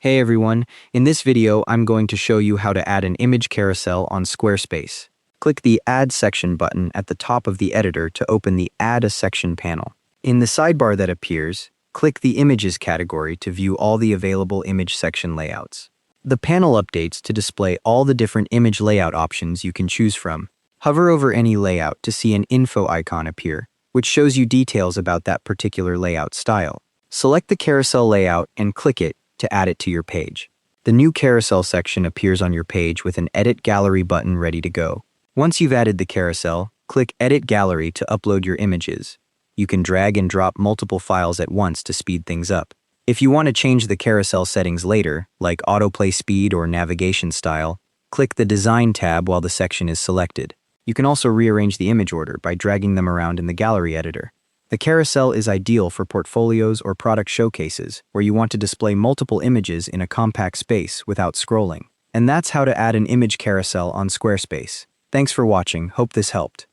Hey everyone, in this video I'm going to show you how to add an image carousel on Squarespace. Click the Add Section button at the top of the editor to open the Add a Section panel. In the sidebar that appears, click the Images category to view all the available image section layouts. The panel updates to display all the different image layout options you can choose from. Hover over any layout to see an info icon appear, which shows you details about that particular layout style. Select the carousel layout and click it to add it to your page. The new carousel section appears on your page with an Edit Gallery button ready to go. Once you've added the carousel, click Edit Gallery to upload your images. You can drag and drop multiple files at once to speed things up. If you want to change the carousel settings later, like autoplay speed or navigation style, click the Design tab while the section is selected. You can also rearrange the image order by dragging them around in the gallery editor. The carousel is ideal for portfolios or product showcases where you want to display multiple images in a compact space without scrolling. And that's how to add an image carousel on Squarespace. Thanks for watching, hope this helped.